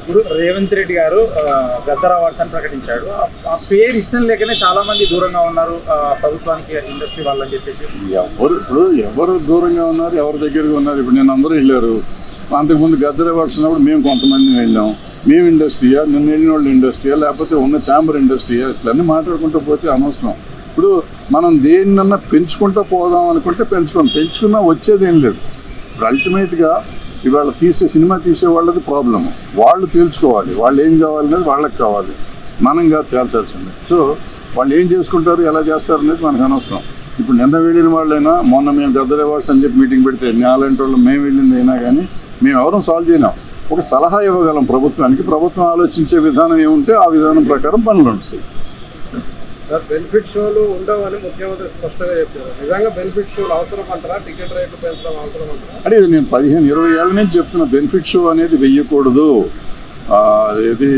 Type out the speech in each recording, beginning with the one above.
ఇప్పుడు రేవంత్ రెడ్డి గారు గద్దర్ అవార్డ్స్ అని ప్రకటించాడు. ఆ పేరు ఇష్టం లేకనే చాలా మంది దూరంగా ఉన్నారు ప్రభుత్వానికి, ఇండస్ట్రీ వాళ్ళని చెప్పేసి. ఎవరు దూరంగా ఉన్నారు, ఎవరి దగ్గరగా ఉన్నారు? ఇప్పుడు నేను అందరూ వెళ్ళారు. అంతకుముందు గద్దర్ అవార్డ్స్ ఉన్నప్పుడు మేము కొంతమంది వెళ్ళాం. మేము ఇండస్ట్రీయా, నిన్న వెళ్ళిన వాళ్ళు ఇండస్ట్రీయా, లేకపోతే ఉన్న ఛాంబర్ ఇండస్ట్రీయా, ఇట్లన్నీ మాట్లాడుకుంటూ పోతే అనవసరం. ఇప్పుడు మనం దేన్నన్నా పెంచుకుంటూ పోదాం అనుకుంటే పెంచుకున్నా వచ్చేది ఏం లేదు. ఇప్పుడు అల్టిమేట్గా ఇవాళ సినిమా తీసే వాళ్ళది ప్రాబ్లము. వాళ్ళు తేల్చుకోవాలి, వాళ్ళు ఏం కావాలనేది వాళ్ళకి కావాలి, మనం కాదు తేల్చాల్సింది. సో వాళ్ళు ఏం చేసుకుంటారు, ఎలా చేస్తారు అనేది మనకు అనవసరం. ఇప్పుడు నిన్న వెళ్ళిన వాళ్ళైనా, మొన్న మేము గద్దర్ అవార్డ్స్ అని చెప్పి మీటింగ్ పెడితే అలాంటి వాళ్ళు మేము వెళ్ళింది అయినా కానీ మేము ఎవరూ సాల్వ్ చేయలేం. ఒక సలహా ఇవ్వగలం ప్రభుత్వానికి. ప్రభుత్వం ఆలోచించే విధానం ఏముంటే ఆ విధానం ప్రకారం పనులు ఉంటాయి. బెనిఫిట్ షోలు ఉండవని ముఖ్యమంత్రి స్పష్టంగా చెప్పారు. నిజంగా బెనిఫిట్ షోలు అవసరం అంటారా? టికెట్ రేట్లు పెంచడం అవసరం అంటారా? అంటే ఇది నేను 15-20 ఏళ్ళ నుంచి చెప్తున్నా, బెనిఫిట్ షో అనేది వెయ్యకూడదు. ఇది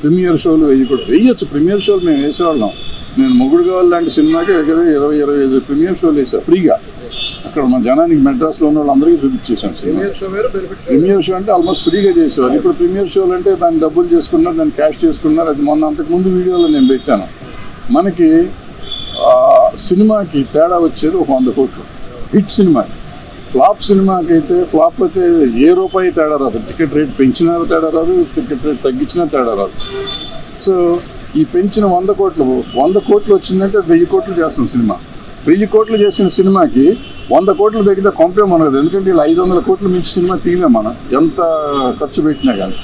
ప్రీమియర్ షోలు వెయ్యొచ్చు. ప్రీమియర్ షోలు మేము వేసేవాళ్ళం. నేను మొగుడు కావాలి లాంటి సినిమాకి 20-25 ప్రీమియర్ షోలు వేసాను ఫ్రీగా. అక్కడ మన జనానికి మెడ్రాస్లో ఉన్న వాళ్ళందరికీ చూపించేసాను. ప్రీమియర్ షో అంటే ఆల్మోస్ట్ ఫ్రీగా చేసేవాళ్ళు. ఇప్పుడు ప్రీమియర్ షోలు అంటే దాన్ని డబ్బులు చేసుకున్నారు, దాన్ని క్యాష్ చేసుకున్నారు. అది మొన్న అంతకుముందు వీడియోలో నేను పెట్టాను. మనకి సినిమాకి తేడా వచ్చేది ఒక 100 కోట్లు. హిట్ సినిమాకి, ఫ్లాప్ సినిమాకి అయితే ఫ్లాప్ అయితే ఏ రూపాయి తేడా రాదు. టికెట్ రేట్ పెంచినా తేడా రాదు, టికెట్ రేట్ తగ్గించినా తేడా రాదు. సో ఈ పెంచిన 100 కోట్లు వచ్చిందంటే 1000 కోట్లు చేస్తాం సినిమా. 1000 కోట్లు చేసిన సినిమాకి 100 కోట్లు తగ్గితే కొంపే మనది. ఎందుకంటే ఇలా 500 కోట్లు మించి సినిమా తీయలేం మనం, ఎంత ఖర్చు పెట్టినా కానీ.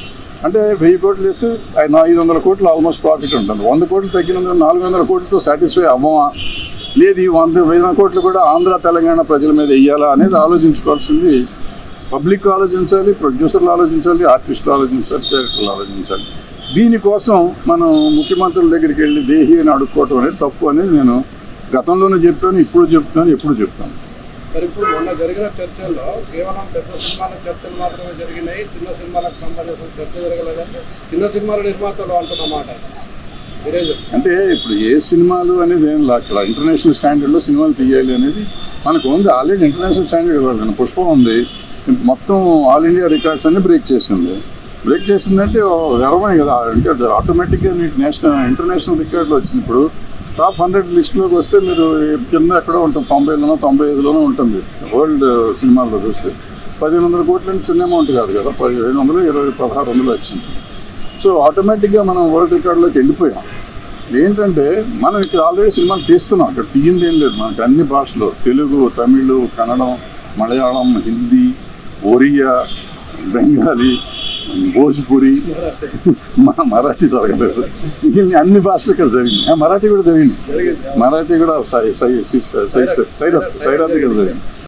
అంటే 1000 కోట్లు వేస్తే 500 కోట్లు ఆల్మోస్ట్ ప్రాఫిట్ ఉంటుంది. 100 కోట్లు తగ్గినందుకు 400 కోట్లతో సాటిస్ఫై అవ్వమా, లేదు ఈ 100 కోట్లు కూడా ఆంధ్ర తెలంగాణ ప్రజల మీద వెయ్యాలా అనేది ఆలోచించుకోవాల్సింది పబ్లిక్ ఆలోచించాలి, ప్రొడ్యూసర్లు ఆలోచించాలి, ఆర్టిస్టులు ఆలోచించాలి, డైరెక్టర్లు ఆలోచించాలి. దీనికోసం మనం ముఖ్యమంత్రుల దగ్గరికి వెళ్ళి దేహి అని అడుక్కోవటం అనేది తప్పు అనేది నేను గతంలోనే చెప్పాను, ఇప్పుడు చెప్తాను. మరి ఇప్పుడు మొన్న జరిగిన చర్చల్లో కేవలం పెద్ద సినిమాల చర్చలు మాత్రమే జరిగినాయి, చిన్న సినిమాలకు సంబంధించిన చర్చ జరగలేదంటే చిన్న సినిమాల నిర్మాతలు అంటున్నమాట. అంటే ఇప్పుడు ఏ సినిమాలు అనేది ఏం అక్కడ ఇంటర్నేషనల్ స్టాండర్డ్లో సినిమాలు తీయాలి అనేది మనకు ఉంది. ఆల్రెడీ ఇంటర్నేషనల్ స్టాండర్డ్ ఇవ్వాలి. పుష్పం ఉంది, మొత్తం ఆల్ ఇండియా రికార్డ్స్ అన్ని బ్రేక్ చేసిందంటే గర్వమే కదా. అంటే ఆటోమేటిక్గా మీకు ఇంటర్నేషనల్ రికార్డులో వచ్చింది. ఇప్పుడు టాప్ 100 లిస్టులోకి వస్తే మీరు కింద ఎక్కడో ఉంటుంది, 90లోనో 95లోనో ఉంటుంది. వరల్డ్ సినిమాల్లో చూస్తే 1500 కోట్ల నుంచి చిన్న అమౌంట్ కాదు కదా. 1500, 1600 వచ్చింది. సో ఆటోమేటిక్గా మనం వరల్డ్ రికార్డులోకి వెళ్ళిపోయాం. ఏంటంటే మనం ఇక్కడ ఆల్రెడీ సినిమాలు తీస్తున్నాం. ఇక్కడ తీయింది ఏం లేదు. మనకి అన్ని భాషలు, తెలుగు, తమిళ్, కన్నడం, మలయాళం, హిందీ, ఒరియా, బెంగాలీ, భోజ్పురి, మరాఠీ జరగలేదు. మిగిలిన అన్ని భాషలు ఇక్కడ జరిగింది. మరాఠీ కూడా జరిగింది. మరాఠీ కూడా సైరాద్ ఇక్కడ జరిగింది.